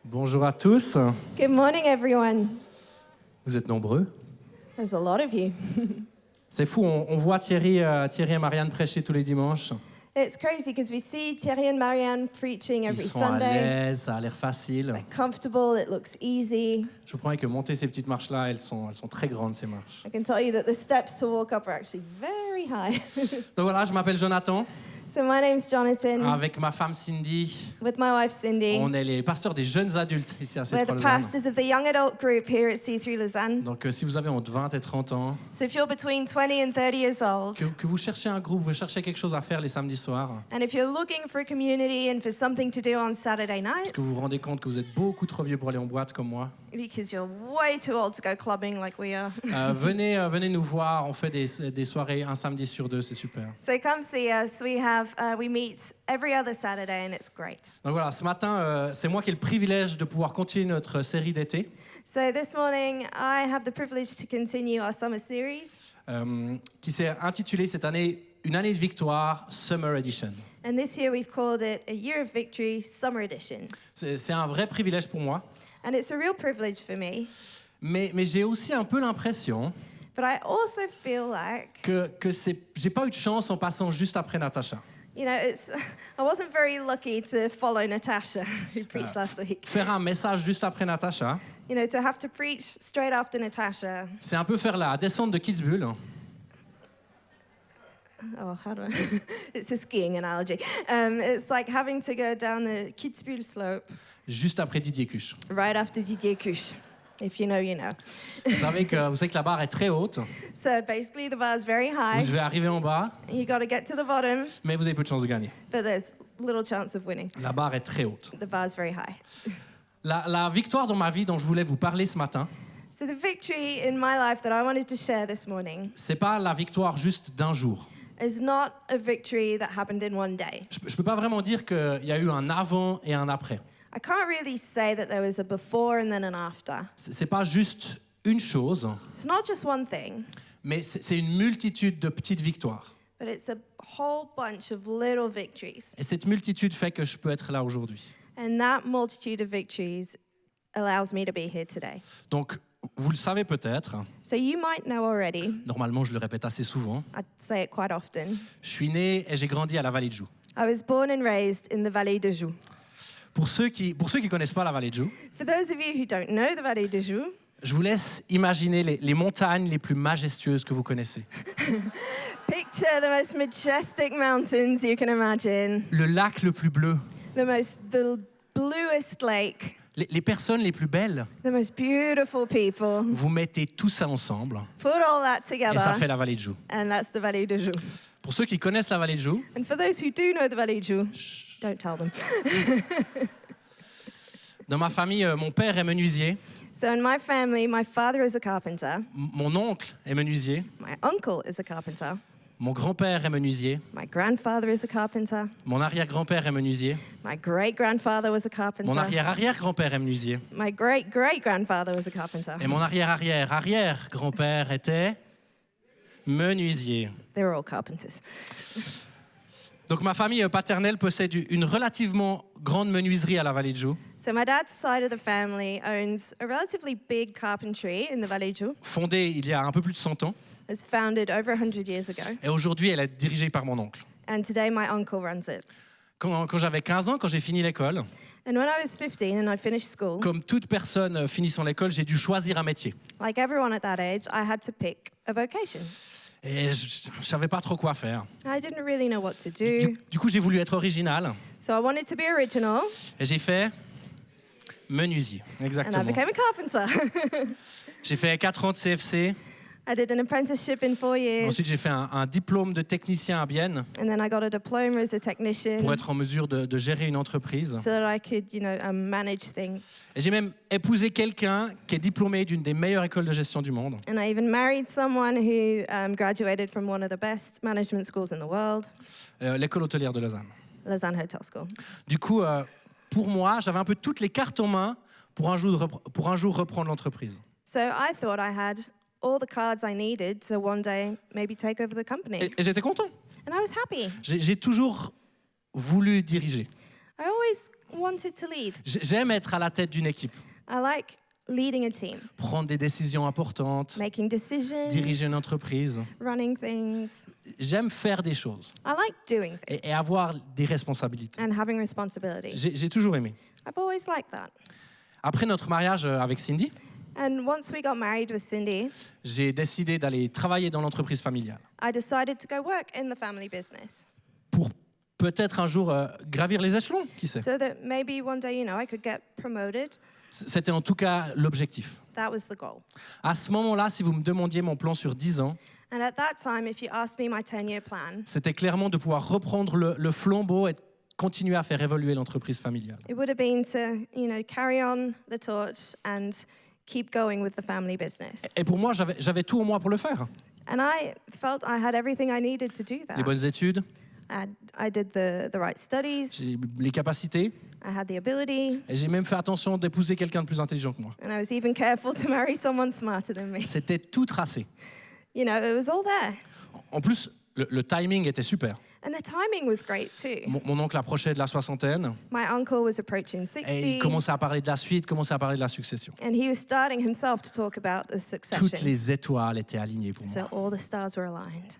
Bonjour à tous. Good morning, everyone. Vous êtes nombreux. There's a lot of you. C'est fou, on voit Thierry et Marianne prêcher tous les dimanches. It's crazy because we see Thierry and Marianne preaching Ils every sont à Sunday. l'aise, ça a l'air facile. They're comfortable, it looks easy. Je vous promets que monter ces petites marches-là, elles sont très grandes, ces marches. I can tell you that the steps to walk up are actually very high. Donc voilà, je m'appelle Jonathan. So my name's Jonathan, Avec ma femme Cindy, with my wife Cindy. on est les pasteurs des jeunes adultes ici à We're C3 the Lausanne. pastors of the young adult group here at C3 Lausanne. Donc si vous avez entre 20 et 30 ans, So if you're between 20 and 30 years old, que vous cherchez un groupe, vous cherchez quelque chose à faire les samedis soirs, and if you're looking for a community and for something to do on Saturday parce nights, que vous vous rendez compte que vous êtes beaucoup trop vieux pour aller en boîte comme moi, because you're way too old to go clubbing like we are. venez nous voir, on fait des soirées un samedi sur deux, c'est super. So come see us. We meet every other Saturday and it's great. Donc voilà, ce matin, c'est moi qui ai le privilège de pouvoir continuer notre série d'été, So this morning I have the privilege to continue our summer series. qui s'est intitulée cette année Une année de victoire, Summer Edition. And this year we've called it a Year of Victory Summer Edition. C'est un vrai privilège pour moi, And it's a real privilege for me. mais j'ai aussi un peu l'impression But I also feel like, que j'ai pas eu de chance en passant juste après Natacha. I wasn't very lucky to follow Natasha, who preached last week. Faire un message juste après Natacha, To have to preach straight after Natasha. c'est un peu faire la descente de Kitzbühel. Oh, how do I? It's a skiing analogy. It's like having to go down the Kitzbühel slope Juste après Didier Cuche. right after Didier Cuche. If you know, you know. Vous savez que la barre est très haute. So basically, the bar is very Vous high. devez arriver en bas, You got to get to the bottom, mais vous avez peu de chance de gagner. but there's little chance of winning. La barre est très haute. The bar is very high. La victoire dans ma vie dont je voulais vous parler ce matin, So the victory in my life that I wanted to share this morning c'est pas la victoire juste d'un jour. is not a victory that happened in one day. Je peux pas vraiment dire qu'il y a eu un avant et un après. I can't really say that there was a before and then an after. C'est pas juste une chose, It's not just one thing, mais c'est une multitude de petites victoires. but it's a whole bunch of little victories. Et cette multitude fait que je peux être là aujourd'hui. And that multitude of victories allows me to be here today. Donc, vous le savez peut-être, So you might know already, normalement je le répète assez souvent, I say it quite often, je suis né et j'ai grandi à la Vallée de Joux. I was born and raised in the Vallée de Joux. Pour ceux qui connaissent pas la Vallée de Joux, For those of you who don't know the Vallée de Joux, je vous laisse imaginer les montagnes les plus majestueuses que vous connaissez. picture the most majestic mountains you can imagine, Le lac le plus bleu, the bluest lake, les personnes les plus belles. the most beautiful people. Vous mettez tout ça ensemble Put all that et ça together, fait la Vallée de Joux. and that's the Vallée de Joux. Pour ceux qui connaissent la Vallée de Joux, And for those who do know the Vallée de Joux, don't tell them. dans ma famille, mon père est menuisier, So in my family, my father is a carpenter, mon oncle est menuisier, my uncle is a carpenter, mon grand-père est menuisier, my grandfather is a carpenter, mon arrière-grand-père est menuisier, my great-grandfather was a mon carpenter, arrière-arrière-grand-père est menuisier, my great-great-grandfather was a carpenter. et mon arrière-arrière-arrière-grand-père était menuisier. They were all carpenters. Donc ma famille paternelle possède une relativement grande menuiserie à la Vallée de Joux, So my dad's side of the family owns a relatively big carpentry in the Vallée de Joux. fondée il y a un peu plus de 100 ans, It was founded over 100 years ago, et aujourd'hui elle est dirigée par mon oncle. and today my uncle runs it. Quand j'avais 15 ans, quand j'ai fini l'école, And when I was 15 and I finished school, comme toute personne finissant l'école, j'ai dû choisir un métier. like everyone at that age, I had to pick a vocation. Et je ne savais pas trop quoi faire. And I didn't really know what to do, Du coup, j'ai voulu être original, so I wanted to be original, et j'ai fait menuisier. and I Exactement. became a carpenter. J'ai fait 4 ans de CFC. I did an apprenticeship in 4 years, Ensuite, j'ai fait un diplôme de technicien à Bienne and then I got a diploma as a technician pour être en mesure de gérer une entreprise. so that I could, manage things. Et j'ai même épousé quelqu'un qui est diplômé d'une des meilleures écoles de gestion du monde, And I even married someone who graduated from one of the best management schools in the world, l'école hôtelière de Lausanne. Lausanne Hotel School. Du coup, pour moi, j'avais un peu toutes les cartes en main pour un jour reprendre l'entreprise. So I thought I had all the cards I needed to one day maybe take over the company. Et j'étais content. And I was happy. J'ai toujours voulu diriger. I always wanted to lead. J'aime être à la tête d'une équipe, I like leading a team, prendre des décisions importantes, making decisions, diriger une entreprise. running things. J'aime faire des choses I like doing things et avoir des responsabilités. and having responsibility. J'ai toujours aimé. I've always liked that. Après notre mariage avec Cindy, And once we got married with Cindy, j'ai décidé d'aller travailler dans l'entreprise familiale I decided to go work in the family business pour peut-être un jour gravir les échelons, qui sait. so that maybe one day, I could get promoted. C'était en tout cas l'objectif. That was the goal. À ce moment-là, si vous me demandiez mon plan sur 10 ans, And at that time, if you asked me my 10-year plan, c'était clairement de pouvoir reprendre le flambeau et continuer à faire évoluer l'entreprise familiale. it would have been to, carry on the torch and keep going with the family business. Et pour moi, j'avais tout en moi pour le faire. And I felt I had everything I needed to do Les that. bonnes études, I did the right studies, j'ai les capacités, I had the ability, et j'ai même fait attention d'épouser quelqu'un de plus intelligent que moi. and I was even careful to marry someone smarter than me. C'était tout tracé. It was all there. En plus, le timing était super. And the timing was great too. Mon oncle approchait de la soixantaine My uncle was approaching et il 60, commençait à parler de la suite, commençait à parler de la succession. and he was starting himself to talk about the Toutes succession. les étoiles étaient alignées pour So moi. all the stars were aligned.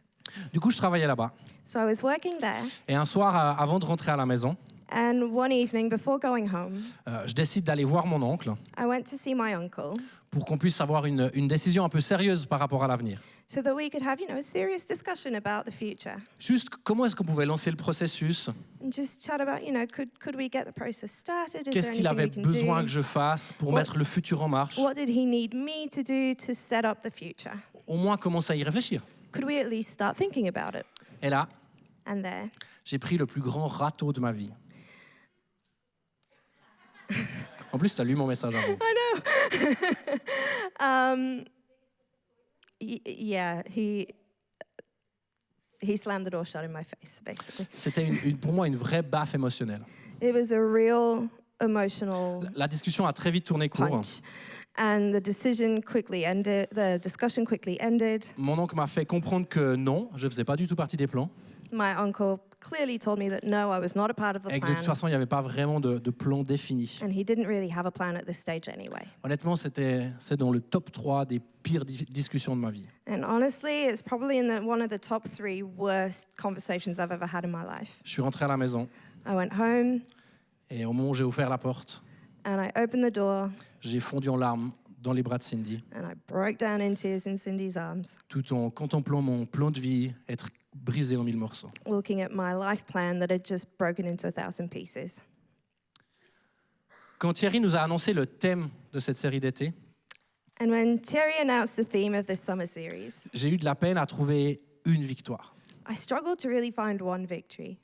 Du coup, je travaillais là-bas. So I was working there, Et un soir, avant de rentrer à la maison, and one evening before going home, je décide d'aller voir mon oncle I went to see my uncle pour qu'on puisse avoir une décision un peu sérieuse par rapport à l'avenir. so that we could have, a serious discussion about the future. Juste comment est-ce qu'on pouvait lancer le processus? And just chat about, could we get the process started? Is Qu'est-ce there qu'il anything avait we can besoin do? que je fasse pour mettre le futur en marche? What did he need me to do to set up the future? Au moins commencer à y réfléchir. Could we at least start thinking about it? Et là, And there, j'ai pris le plus grand râteau de ma vie. En plus, tu as lu mon message avant. yeah, he slammed the door shut in my face, basically. C'était pour moi une vraie baffe émotionnelle. It was a real emotional La discussion a très vite tourné court. punch. And the discussion quickly ended. Mon oncle m'a fait comprendre que non, je ne faisais pas du tout partie des plans. My uncle clearly told me that no, I was not a part of the Et que de toute plan. façon, il n'y avait pas vraiment de plan défini. And he didn't really have a plan at this stage anyway. Honnêtement, c'est dans le top 3 des pires discussions de ma vie. And honestly, it's probably in one of the top 3 worst conversations I've ever had in my life. Je suis rentré à la maison I went home et au moment où j'ai ouvert la porte, and I opened the door j'ai fondu en larmes dans les bras de Cindy, and I broke down in tears in Cindy's arms, tout en contemplant mon plan de vie être brisé en 1000 morceaux. looking at my life plan that had just broken into 1,000 pieces. Quand Thierry nous a annoncé le thème de cette série d'été, And when Terry announced the theme of this summer series, j'ai eu de la peine à trouver une victoire. I struggled to really find one victory,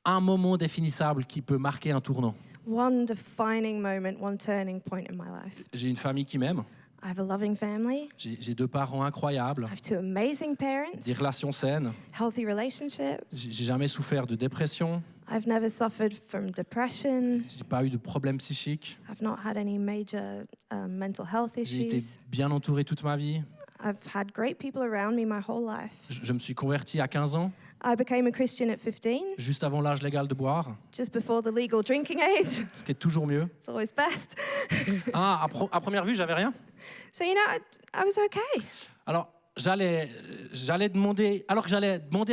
Un moment définissable qui peut marquer un tournant. one defining moment, one turning point in my life. J'ai une famille qui m'aime, I have a loving family. j'ai 2 parents incroyables, I have 2 amazing parents, des relations saines, healthy relationships. j'ai jamais souffert de dépression, I've never suffered from depression. j'ai pas eu de problèmes psychiques, I've not had any major mental health j'ai été issues. bien entouré toute ma vie. I've had great people around me my whole life. Je me suis converti à 15 ans, I became a Christian at 15, juste avant l'âge légal de boire, just before the legal drinking age. ce qui est toujours mieux. It's always best. À première vue, j'avais rien. So, I was okay. Alors, j'allais demander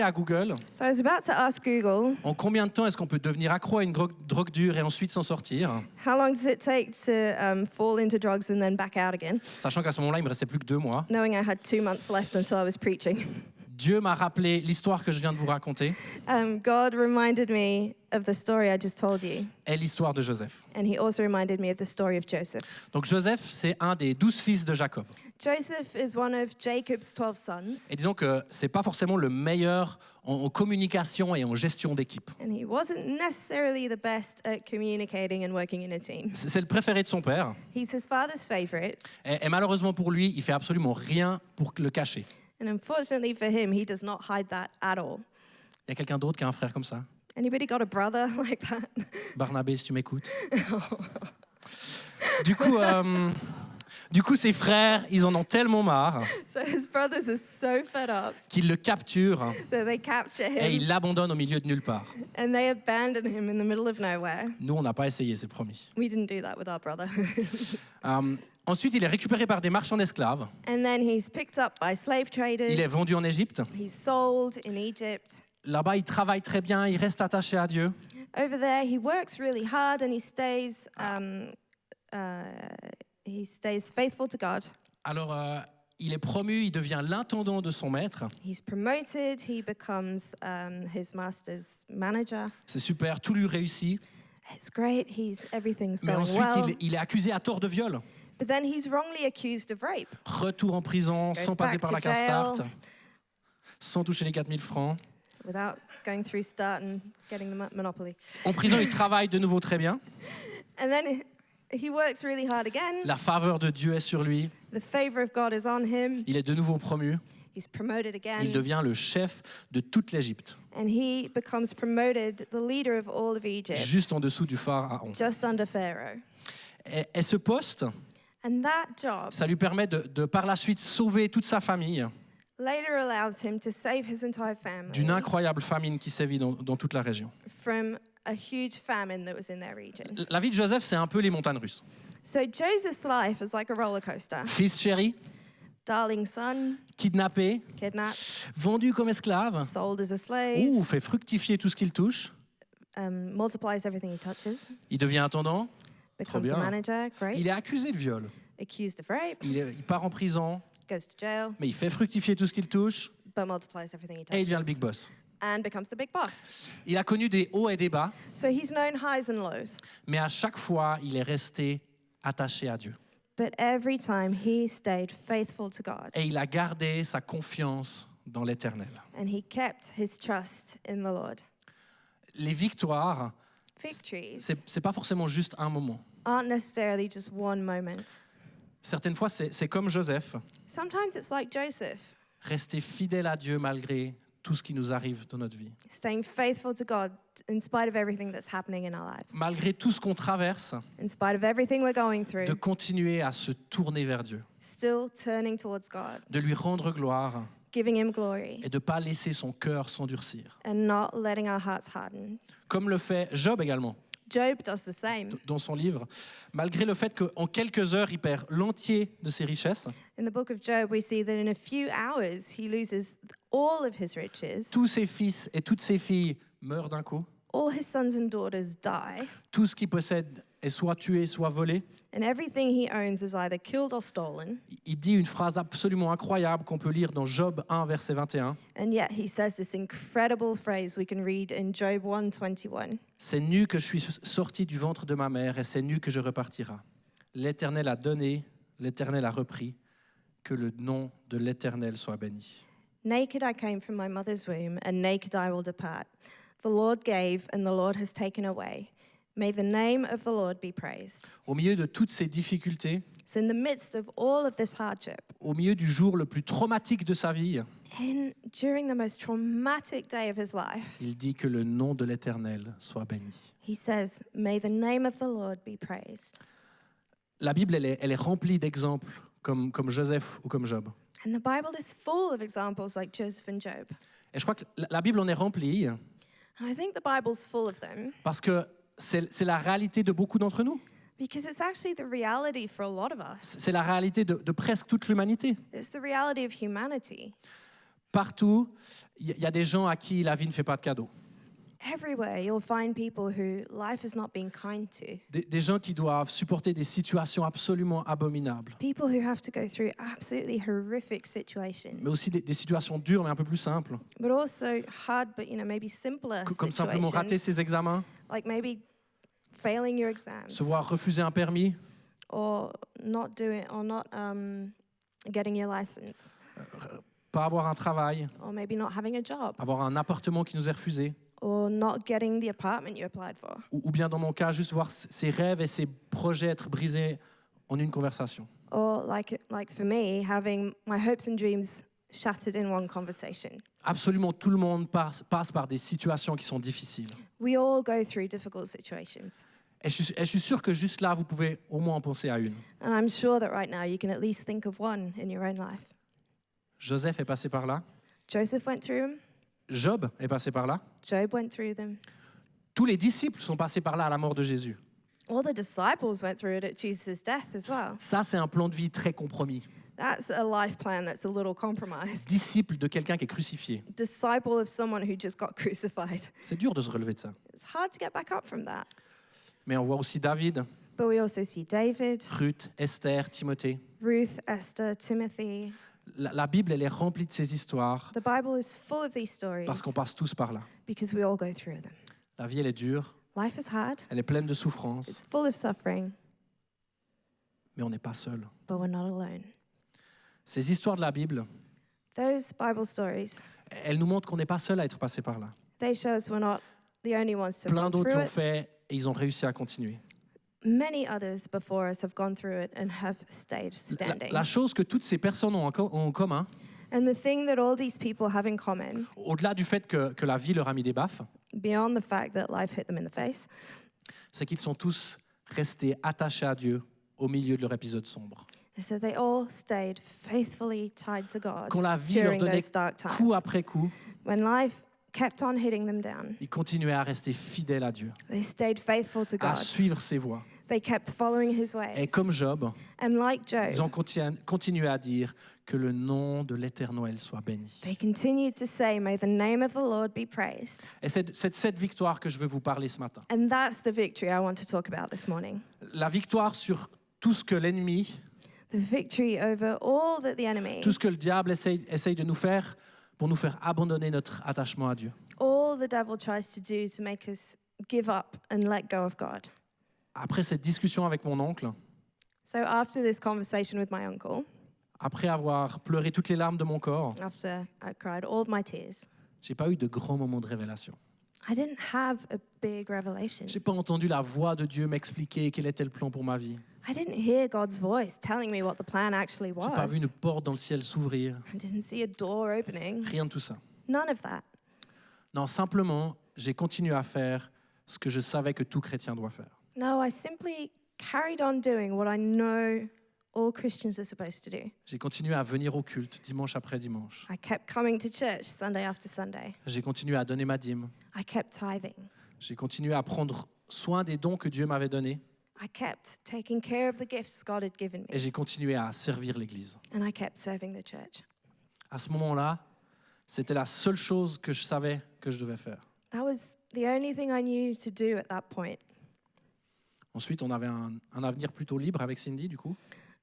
à Google So I was about to ask Google, en combien de temps est-ce qu'on peut devenir accro à une drogue dure et ensuite s'en sortir, how long does it take to fall into drugs and then back out again? sachant qu'à ce moment-là, il me restait plus que 2 mois. Knowing I had 2 months left until I was preaching. Dieu m'a rappelé l'histoire que je viens de vous raconter God reminded me of the story I just told you. et l'histoire de Joseph. And he also reminded me of the story of Joseph. Donc Joseph, c'est un des 12 fils de Jacob. Joseph is one of Jacob's 12 sons. Et disons que c'est pas forcément le meilleur en communication et en gestion d'équipe. And he wasn't necessarily the best at communicating and working in a team. C'est le préféré de son père. He's his father's favorite. Et malheureusement pour lui, il fait absolument rien pour le cacher. And unfortunately for him, he does not hide that at all. Il y a quelqu'un d'autre qui a un frère comme ça? Anybody got a brother like that? Barnabé, si tu m'écoutes. Du coup, ses frères, ils en ont tellement marre So his brothers are so fed up qu'ils le capturent that they capture et him ils l'abandonnent au milieu de nulle part. and they abandon him in the middle of nowhere. Nous, on n'a pas essayé, c'est promis. We didn't do that with our brother. Ensuite, il est récupéré par des marchands d'esclaves. And then he's picked up by slave traders. Il est vendu en Égypte. He's sold in Egypt. Là-bas, il travaille très bien, il reste attaché à Dieu. Over there, he works really hard and he stays faithful to God. Alors, il est promu, il devient l'intendant de son maître. He's promoted. He becomes his master's manager. C'est super, tout lui réussit. It's great. Everything's Mais going ensuite, well. il est accusé à tort de viol. But then he's wrongly accused of rape. Retour en prison, sans passer back par la to case jail. start, sans toucher les 4000 francs. Without going through start and getting the monopoly. En prison, il travaille de nouveau très bien. And then he works really hard again. La faveur de Dieu est sur lui. The favor of God is on him. Il est de nouveau promu. He's promoted again. Il devient le chef de toute l'Égypte, And he becomes promoted, the leader of all of Egypt, juste en dessous du pharaon. just under Pharaoh. Et ce poste, And that job ça lui permet de par la suite sauver toute sa famille later allows him to save his entire family d'une incroyable famine qui sévit dans toute la région. from a huge famine that was in their region. La vie de Joseph, c'est un peu les montagnes russes. So Joseph's life is like a roller coaster. Fils chéri, Darling son, kidnappé, kidnapped, vendu comme esclave, sold as a slave, fait fructifier tout ce qu'il touche. multiplies everything he touches, Il devient intendant. becomes bien. a manager, great, Il est accusé de viol. accused of rape, Il part en prison, goes to jail, mais il fait fructifier tout ce qu'il touche but multiplies everything he et il devient le touches big boss. and becomes the big boss. Il a connu des hauts et des bas, So he's known highs and lows, mais à chaque fois, il est resté attaché à Dieu. but every time he stayed faithful to God Et il a gardé sa confiance dans l'Éternel. and he kept his trust in the Lord. Les victoires, Victories c'est pas forcément juste un moment. aren't necessarily just one moment. Certaines fois, c'est comme Joseph, Sometimes it's like Joseph, rester fidèle à Dieu malgré tout ce qui nous arrive dans notre vie. staying faithful to God in spite of everything that's happening in our lives, Malgré tout ce qu'on traverse, in spite of everything we're going de through, continuer à se tourner vers Dieu, still turning towards God, de lui rendre gloire giving him glory, et de ne pas laisser son cœur s'endurcir. and not letting our hearts harden. Comme le fait Job également, Job does the same. dans son livre. Malgré le fait qu'en quelques heures, il perd l'entier de ses richesses, In the book of Job, we see that in a few hours he loses all of his riches, tous ses fils et toutes ses filles meurent d'un coup, all his sons and daughters die, tout ce qu'il possède est soit tué, soit volé. and everything he owns is either killed or stolen. Il dit une phrase absolument incroyable qu'on peut lire dans Job 1, verset 21. And yet he says this incredible phrase we can read in Job 1:21. C'est nu que je suis sorti du ventre de ma mère et c'est nu que je repartirai. L'Éternel a donné, l'Éternel a repris, que le nom de l'Éternel soit béni. Naked I came from my mother's womb, and naked I will depart. The Lord gave, and the Lord has taken away. May the name of the Lord be praised. Au milieu de toutes ces difficultés, So in the midst of all of this hardship, au milieu du jour le plus traumatique de sa vie, during the most traumatic day of his life, il dit que le nom de l'Éternel soit béni. he says, may the name of the Lord be praised. La Bible, elle est remplie d'exemples comme Joseph ou comme Job. And the Bible is full of examples like Joseph and Job. Et je crois que la Bible en est remplie And I think the Bible's full of them parce que c'est la réalité de beaucoup d'entre nous. because it's actually the reality for a lot of us. C'est la réalité de presque toute l'humanité. It's the reality of humanity. Partout, il y a des gens à qui la vie ne fait pas de cadeaux. Everywhere you'll find people who life has not been kind to. Des gens qui doivent supporter des situations absolument abominables. People who have to go through absolutely horrific situations. Mais aussi des situations dures, mais un peu plus simples. But also hard, but maybe simpler Comme simplement rater situations. ses examens, Like maybe failing your exams. se voir refuser un permis, Or not getting your license. pas avoir un travail, Or maybe not having a job. avoir un appartement qui nous est refusé. Or not getting the apartment you applied for. Ou bien dans mon cas, juste voir ses rêves et ses projets être brisés en une conversation. Or like for me, having my hopes and dreams shattered in one conversation. Absolument tout le monde passe par des situations qui sont difficiles. We all go through difficult situations. Et je suis sûr que juste là, vous pouvez au moins en penser à une. And I'm sure that right now you can at least think of one in your own life. Joseph est passé par là. Joseph went through them. Job est passé par là. Job went through them. Tous les disciples sont passés par là à la mort de Jésus. All the disciples went through it at Jesus' death as well. Ça, c'est un plan de vie très compromis. That's a life plan that's a little compromised. Disciple de quelqu'un qui est crucifié. Disciple of someone who just got crucified. C'est dur de se relever de ça. It's hard to get back up from that. Mais on voit aussi David, But we also see David, Ruth, Esther, Timothée. Ruth, Esther, Timothy. La Bible, elle est remplie de ces histoires The Bible is full of these stories parce qu'on passe tous par là. because we all go through them. La vie, elle est dure, Life is hard. elle est pleine de souffrances, It's full of suffering, mais on n'est pas seul. but we're not alone. Ces histoires de la Bible, Those Bible stories, elles nous montrent qu'on n'est pas seul à être passé par là. they show us we're not the only ones to have Plein gone d'autres through l'ont it. fait et ils ont réussi à continuer. Many others before us have gone through it and have stayed La, standing. la chose que toutes ces personnes ont en commun, And the thing that all these people have in common, au-delà du fait que la vie leur a mis des baffes, beyond the fact that life hit them in the face, c'est qu'ils sont tous restés attachés à Dieu au milieu de leur épisode sombre. is that they all stayed faithfully tied to God Quand la vie leur during donnait those dark times. coup après coup, When life kept on hitting them down, ils continuaient à rester fidèles à Dieu, they stayed faithful to à God. suivre ses voies. They kept following His Et ways. comme Job, And like ils ont Job, continué à dire que le nom de l'Éternel soit béni. they continued to say, "May the name of the Lord be praised." Et c'est cette victoire que je veux vous parler ce matin. And that's the victory I want to talk about this morning. La victoire sur tout ce que l'ennemi, The victory over all that the enemy, tout ce que le diable essaye de nous faire pour nous faire abandonner notre attachement à Dieu. all the devil tries to do to make us give up and let go of God. Après cette discussion avec mon oncle, So after this conversation with my uncle, après avoir pleuré toutes les larmes de mon corps, after I cried all of my tears, j'ai pas eu de grands moments de révélation. I didn't have a big revelation. J'ai pas entendu la voix de Dieu m'expliquer quel était le plan pour ma vie. I didn't hear God's voice telling me what the plan actually J'ai pas vu was. une porte dans le ciel s'ouvrir. I didn't see a door opening. Rien de tout ça. None of that. Non, simplement, j'ai continué à faire ce que je savais que tout chrétien doit faire. No, I simply carried on doing what I know all Christians are supposed to do. J'ai continué à venir au culte dimanche après dimanche. I kept coming to church Sunday after Sunday. J'ai continué à donner ma dîme. I kept tithing. J'ai continué à prendre soin des dons que Dieu m'avait donnés. I kept taking care of the gifts God had given Et me. j'ai continué à servir l'Église. And I kept serving the church. À ce moment-là, c'était la seule chose que je savais que je devais faire. That was the only thing I knew to do at that point. Ensuite, on avait un avenir plutôt libre avec Cindy, du coup.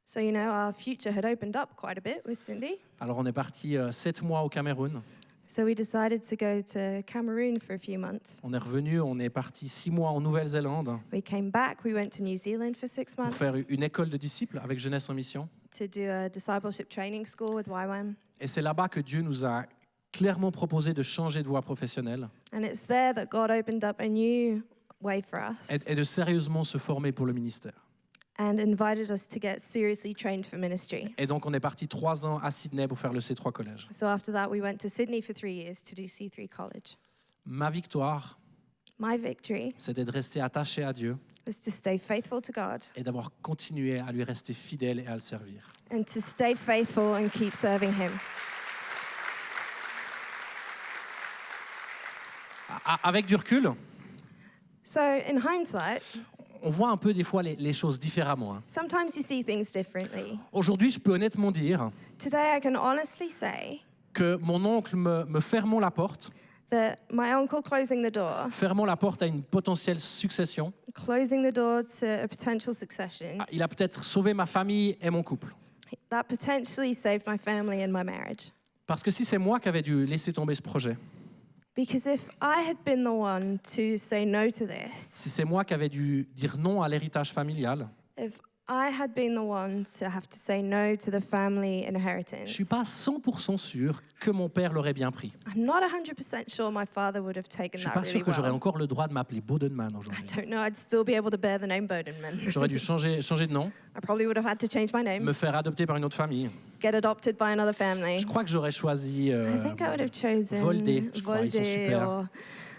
So, you know, our future had opened up quite a bit with Cindy. Alors, on est parti 7 mois au Cameroun. So we decided to go to Cameroon for a few months. On est revenu, on est parti 6 mois en Nouvelle-Zélande We came back, we went to New Zealand for 6 pour months faire une école de disciples avec Jeunesse en Mission. to do a discipleship training school with YWAM. Et c'est là-bas que Dieu nous a clairement proposé de changer de voie professionnelle And it's there that God opened up a new way for us et de sérieusement se former pour le ministère. and invited us to get seriously trained for ministry. Et donc, on est parti 3 ans à Sydney pour faire le C3 Collège. So after that, we went to Sydney for 3 years to do C3 College. Ma victoire, My victory c'était de rester attaché à Dieu was to stay faithful to God et d'avoir continué à lui rester fidèle et à le servir. and to stay faithful and keep serving Him. Avec du recul, So in hindsight, on voit un peu des fois les choses différemment. sometimes you see things differently. Aujourd'hui, je peux honnêtement dire Today, I can honestly say que mon oncle me fermant la porte, that my uncle closing the door, fermant la porte à une potentielle succession, closing the door to a potential succession, il a peut-être sauvé ma famille et mon couple. that potentially saved my family and my marriage. Parce que si c'est moi qui avais dû laisser tomber ce projet, Because if I had been the one to say no to this, si c'est moi qui avais dû dire non à l'héritage familial, if I had been the one to have to say no to the family je inheritance, suis pas 100% sûr que mon père l'aurait bien pris. I'm not 100% sure my father would have taken Je suis that pas really sûr que j'aurais well. encore le droit de m'appeler Bodenman I aujourd'hui. don't know, I'd still be able to bear the name Bodenman. J'aurais dû changer de nom, I probably would have had to change my name, me faire adopter par une autre famille. get adopted by another family. Je crois que j'aurais choisi I think I would have chosen Voldé, je crois, ils sont super. or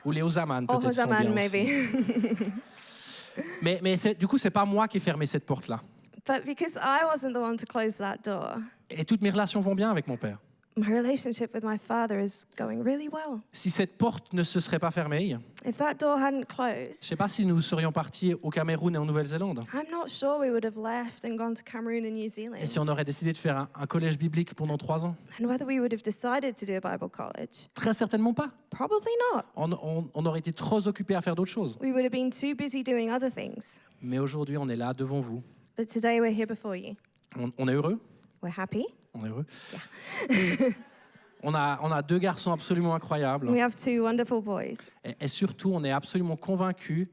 Ou les Ozaman, or peut-être sont bien Hosaman aussi. maybe. Mais du coup, c'est pas moi qui ai fermé cette porte-là. But because I wasn't the one to close that door, Et toutes mes relations vont bien avec mon père. my relationship with my father is going really well. Si cette porte ne se serait pas fermée, If that door hadn't je closed, sais pas si nous serions partis au Cameroun et en Nouvelle-Zélande. I'm not sure we would have left and gone to Cameroon and New Zealand. Et si on aurait décidé de faire un collège biblique pendant 3 ans. And whether we would have decided to do a Bible college, Très certainement pas. probably not. On aurait été trop occupés à faire d'autres choses. We would have been too busy doing other things. Mais aujourd'hui, on est là devant vous. But today we're here before you. On est heureux. We're happy. On est heureux. On a 2 garçons absolument incroyables. We have 2 wonderful boys. Et surtout, on est absolument convaincus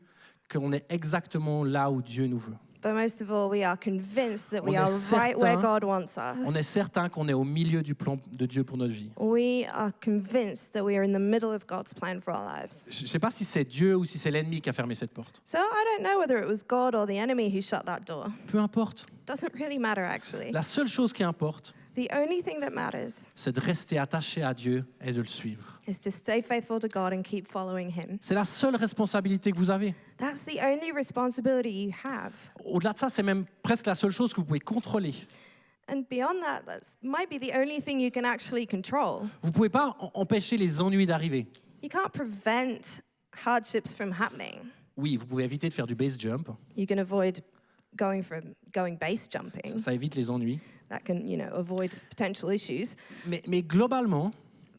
qu'on est exactement là où Dieu nous veut. But most of all, we are convinced that we On est are right where certain- God wants On est us. certain qu'on est au milieu du plan de Dieu pour notre vie. We are convinced that we are in the middle of God's plan for our lives. Je ne sais pas si c'est Dieu ou si c'est l'ennemi qui a fermé cette porte. So I don't know whether it was God or the enemy who shut that door. Peu importe. Doesn't really matter, actually. La seule chose qui importe, The only thing that matters c'est de rester attaché à Dieu et de le suivre. is to stay faithful to God and keep following Him. C'est la seule responsabilité que vous avez. That's the only responsibility you have. Au-delà de ça, c'est même presque la seule chose que vous pouvez contrôler. And beyond that, that might be the only thing you can actually control. Vous ne pouvez pas empêcher les ennuis d'arriver. You can't prevent hardships from happening. Oui, vous pouvez éviter de faire du base jump. You can avoid going base jumping. Ça évite les ennuis. That can, avoid potential issues. Mais globalement,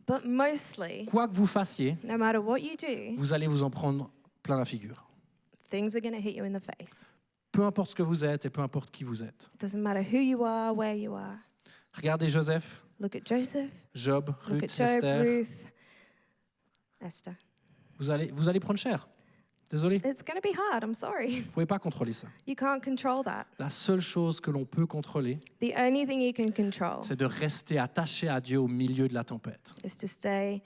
But mostly, quoi que vous fassiez, no matter what you do, vous allez vous en prendre plein la figure. things are going to hit you in the face. Peu importe ce que vous êtes et peu importe qui vous êtes. It doesn't matter who you are, where you are. Regardez Joseph, Look at Joseph, Job, look Ruth, at Job, Esther. Ruth, Esther. Vous allez prendre cher. Désolé, It's going to be hard, I'm sorry. vous ne pouvez pas contrôler ça. You can't control that. La seule chose que l'on peut contrôler, The only thing you can control c'est de rester attaché à Dieu au milieu de la tempête. is to stay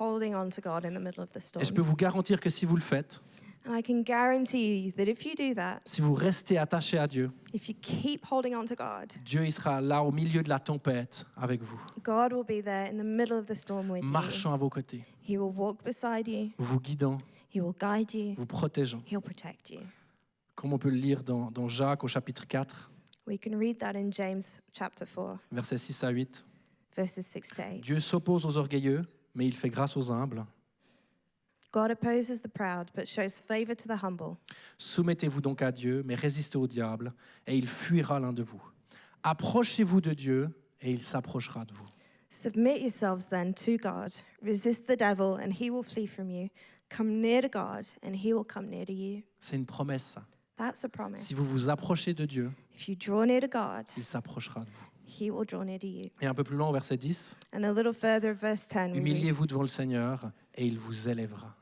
holding on to God in the middle of the Et je peux storm. vous garantir que si vous le faites, And I can guarantee you that if you do that, si vous restez attaché à Dieu, if you keep holding on to God, Dieu il sera là au milieu de la tempête avec vous, God will be there in the middle of the storm with you. marchant à vos côtés, He will walk beside you. vous guidant, He will guide you. vous protégeant. He'll protect you. Comme on peut le lire dans Jacques au chapitre 4, We can read that in James chapter 4, versets 6 à 8. verses 6 to 8. Dieu s'oppose aux orgueilleux, mais il fait grâce aux humbles. God opposes the proud, but shows favor to the humble. Soumettez-vous donc à Dieu, mais résistez au diable, et il fuira l'un de vous. Approchez-vous de Dieu, et il s'approchera de vous. Submit yourselves then to God. Resist the devil, and he will flee from you. Come near to God, and he will come near to you. C'est une promesse, ça. That's a promise. Si vous vous approchez de Dieu, If you draw near to God, il s'approchera de vous. he will draw near to you. Et un peu plus loin, au verset 10, And a little further, verse 10, we read, humiliez-vous devant le Seigneur, et il vous élèvera.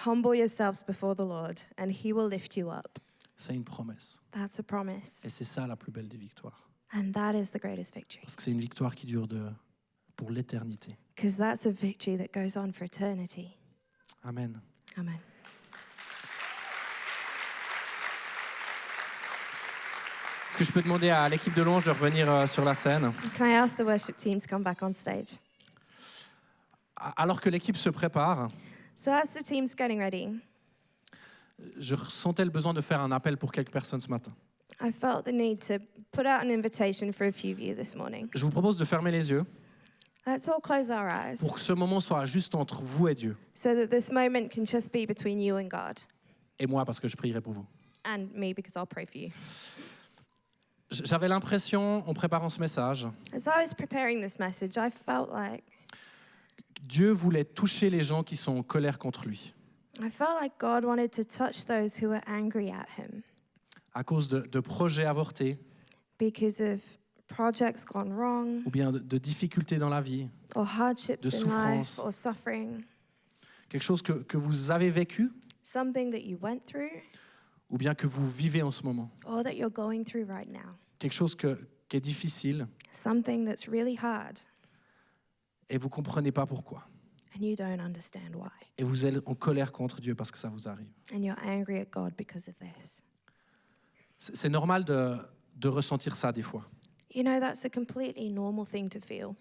Humble yourselves before the Lord, and he will lift you up. C'est une promesse. That's a promise. Et c'est ça la plus belle des victoires. And that is the greatest victory. Parce que c'est une victoire qui dure pour l'éternité. Because that's a victory that goes on for eternity. Amen. Amen. Est-ce que je peux demander à l'équipe de louange de revenir sur la scène? Can I ask the worship team to come back on stage? Alors que l'équipe se prépare, So as the team's getting ready, je ressentais le besoin de faire un appel pour quelques personnes ce matin. I felt the need to put out an invitation for a few of you this morning. Je vous propose de fermer les yeux Let's all close our eyes pour que ce moment soit juste entre vous et Dieu. so that this moment can just be between you and God, Et moi, parce que je prierai pour vous. and me because I'll pray for you. J'avais l'impression, en préparant ce message, As I was preparing this message, I felt like Dieu voulait toucher les gens qui sont en colère contre lui, God wanted to touch those who were angry at him à cause de projets avortés because of projects gone wrong ou bien de difficultés dans la vie, or hardships de in life souffrance. or suffering, quelque chose que vous avez vécu something that you went through ou bien que vous vivez en ce moment, or that you're going through right now, quelque chose qui est difficile something that's really hard et vous ne comprenez pas pourquoi. and you don't understand why, Et vous êtes en colère contre Dieu parce que ça vous arrive. and you're angry at God because of this. C'est normal de ressentir ça des fois. You know, that's a completely normal thing to feel.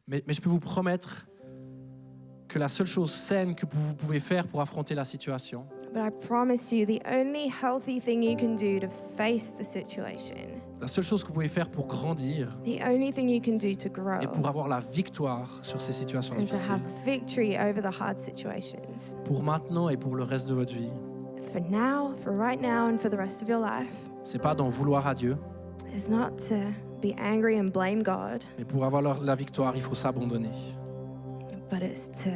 Mais je peux vous promettre que la seule chose saine que vous pouvez faire pour affronter la situation, But I promise you, the only healthy thing you can do to face the situation, La seule chose que vous pouvez faire pour grandir the only thing you can do to grow, et pour avoir la victoire sur ces situations and to difficiles, have victory over the hard situations, pour maintenant et pour le reste de votre vie, for now, for right now, and for the rest of your life, c'est pas d'en vouloir à Dieu, is not to be angry and blame God, mais pour avoir la victoire, il faut s'abandonner. but it's to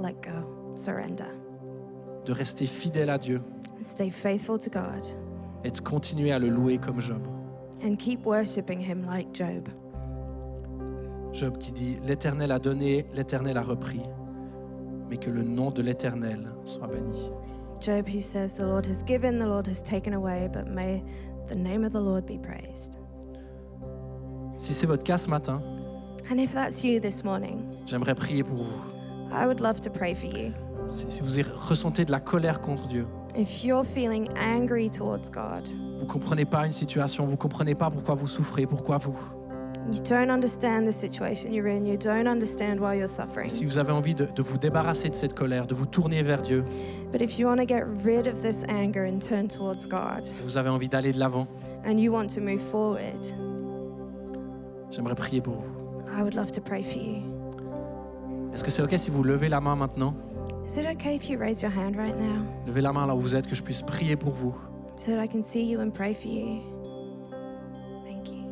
let go, surrender, De rester fidèle à Dieu and stay faithful to God, et de continuer à le louer comme Job. and keep worshiping Him like Job. Job qui dit « L'Éternel a donné, l'Éternel a repris, mais que le nom de l'Éternel soit béni. Job who says, the Lord has given, the Lord has taken away, but may the name of the Lord be praised. » Si c'est votre cas ce matin, And if that's you this morning, j'aimerais prier pour vous. I would love to pray for you. Si vous ressentez de la colère contre Dieu, If you're feeling angry towards God, vous ne comprenez pas une situation, vous ne comprenez pas pourquoi vous souffrez, pourquoi vous. you don't understand the situation you're in, you don't understand why you're Et suffering. si vous avez envie de vous débarrasser de cette colère, de vous tourner vers Dieu, But if you want to get rid of this anger and turn towards God, et vous avez envie d'aller de l'avant, and you want to move forward, j'aimerais prier pour vous. I would love to pray for you. Est-ce que c'est OK si vous levez la main maintenant? Is it okay if you raise your hand right now Levez la main là où vous êtes, que je puisse prier pour vous. so that I can see you and pray for you? Thank you.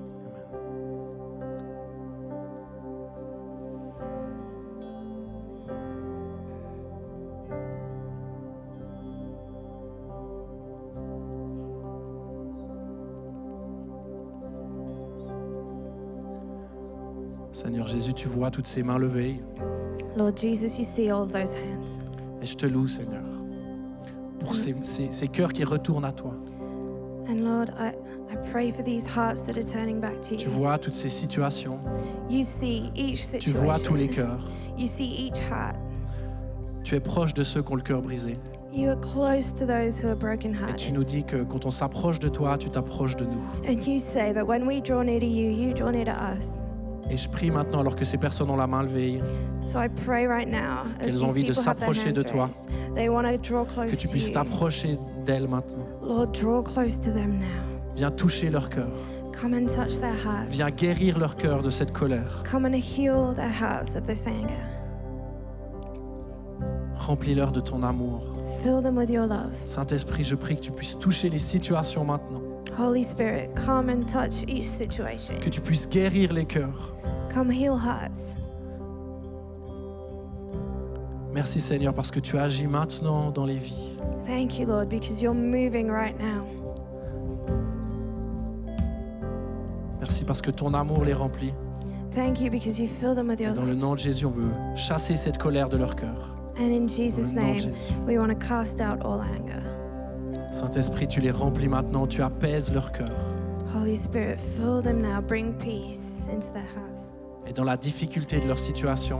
Seigneur Jésus, tu vois toutes ces mains levées. Lord Jesus, you see all of those hands. Et je te loue, Seigneur, pour ces cœurs qui retournent à toi. And Lord, I pray for these hearts that are turning back to Tu you. vois toutes ces situations. You see each Tu vois tous les situation. cœurs. You see each heart. Tu es proche de ceux qui ont le cœur brisé. You are close to those who are Et tu brokenhearted. nous dis que quand on s'approche de toi, tu t'approches de nous. And you say that when we draw near to you, you draw near to us. Et je prie maintenant, alors que ces personnes ont la main levée, So I pray right now, as Qu'elles ont these envie de people have their s'approcher de hands toi. raised, they want to draw close que tu to puisses you. t'approcher d'elles maintenant. Lord, draw close to them now. Viens toucher leur cœur. Come and touch their hearts. Viens guérir leur cœur de cette colère. Come and heal their hearts of this anger. Remplis-leur de ton amour. Fill them with your love. Saint-Esprit, je prie que tu puisses toucher les situations maintenant. Holy Spirit, come and touch each situation. Que tu puisses guérir les cœurs. Come heal hearts. Merci Seigneur parce que tu agis maintenant dans les vies. Thank you, Lord, because you're moving right now. Merci parce que ton amour les remplit. Thank you because you fill them with Et your dans le love. nom de Jésus, on veut chasser cette colère de leur cœur. And in Dans Jesus' le nom de name, Jésus. we want to cast out all anger. Saint-Esprit, tu les remplis maintenant, tu apaises leur cœur. Holy Spirit, fill them now. Bring peace into their hearts. Et dans la difficulté de leur situation,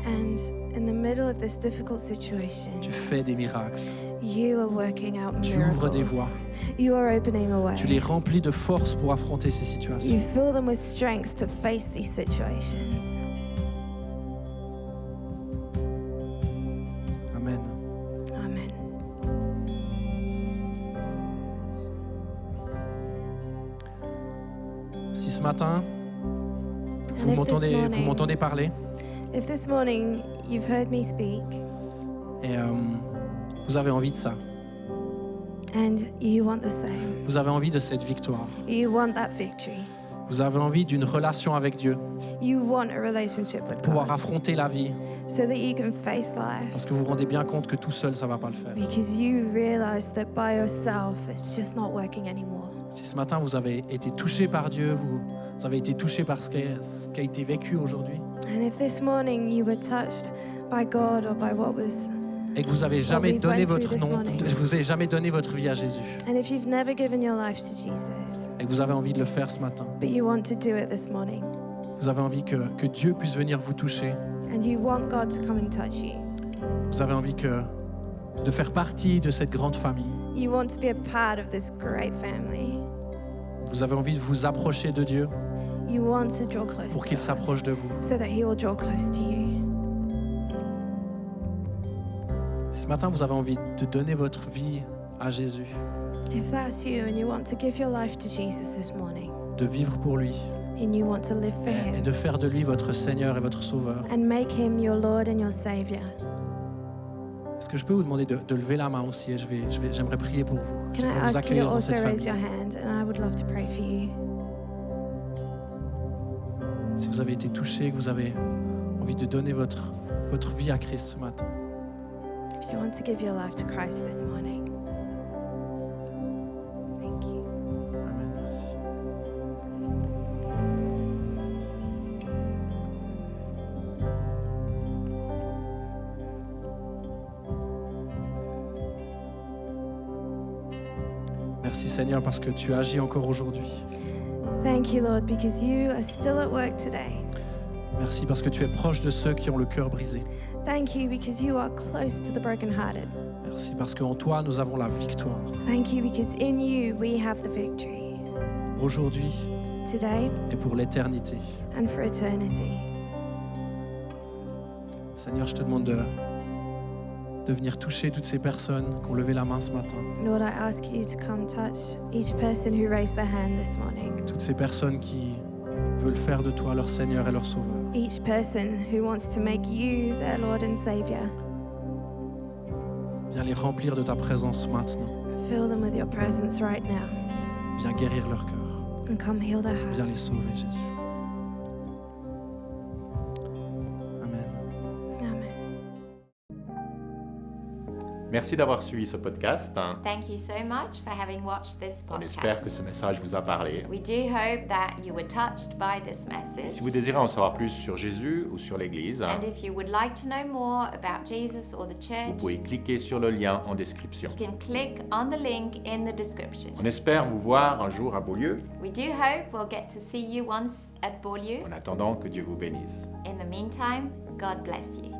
And in the middle of this difficult situation, tu fais des miracles. you are working out Tu ouvres des miracles. voies. You are opening a way. Tu les remplis de force pour affronter ces situations. You fill them with strength to face these situations. Amen. Amen. Si ce matin, vous if m'entendez, this vous morning- m'entendez parler If this morning you've heard me speak et vous avez envie de ça, and you want the same, vous avez envie de cette victoire, you want that victory, vous avez envie d'une relation avec Dieu, you want a relationship with pouvoir God affronter la vie, so that you can face life parce que vous vous rendez bien compte que tout seul, ça ne va pas le faire. because you realize that by yourself it's just not working anymore. Si ce matin, vous avez été touché par Dieu, vous avez été touché par ce qui a été vécu aujourd'hui, And if this morning you were touched by God or by what was, et que vous n'avez jamais we donné went through votre this nom, morning. vous avez jamais donné votre vie à Jésus, and if you've never given your life to Jesus, et que vous avez envie de le faire ce matin, but you want to do it this morning, vous avez envie que Dieu puisse venir vous toucher, and you want God to come and touch you, vous avez envie de faire partie de cette grande famille, you want to be a part of this great family, vous avez envie de vous approcher de Dieu you want to draw close pour to qu'il God s'approche de vous. so that He will draw close to you. Si ce matin, vous avez envie de donner votre vie à Jésus, If that's you and you want to give your life to Jesus this morning de vivre pour lui and you want to live for et him de faire de lui votre Seigneur et votre Sauveur, and make him your Lord and your Savior, est-ce que je peux vous demander de lever la main aussi et j'aimerais prier pour vous. can I J'aimerais vous ask you to accueillir dans also cette raise famille. your hand and I would love to pray for you. Si vous avez été touché, que vous avez envie de donner votre vie à Christ ce matin, If you want to give your life to Christ this morning. Thank you. Amen. Merci. Merci Seigneur parce que tu agis encore aujourd'hui. Thank you, Lord, because you are still at work today. Merci parce que tu es proche de ceux qui ont le cœur brisé. Thank you because you are close to the brokenhearted. Merci parce qu'en toi, nous avons la victoire. Thank you because in you we have the victory. Aujourd'hui Today et pour l'éternité. and for eternity. Seigneur, je te demande de venir toucher toutes ces personnes qui ont levé la main ce matin. Lord, I ask you to come touch each person who raised their hand this morning. Toutes ces personnes qui veulent faire de toi leur Seigneur et leur Sauveur. Each person who wants to make you their Lord and Savior. Viens les remplir de ta présence maintenant. Fill them with your presence right now Viens guérir leur cœur. and come heal their Viens les hearts. sauver, Jésus. Amen. Amen. Merci d'avoir suivi ce podcast. Thank you so much for having watched this On espère que podcast. ce message vous a parlé. We do hope that you were touched by this message. Si vous désirez en savoir plus sur Jésus ou sur l'Église, And if you would like to know more about Jesus or the vous church, pouvez cliquer sur le lien en description. you can click on the link in the description. On espère vous voir un jour à Beaulieu. We do hope we'll get to see you once at Beaulieu. En attendant, que Dieu vous bénisse. In the meantime, God bless you.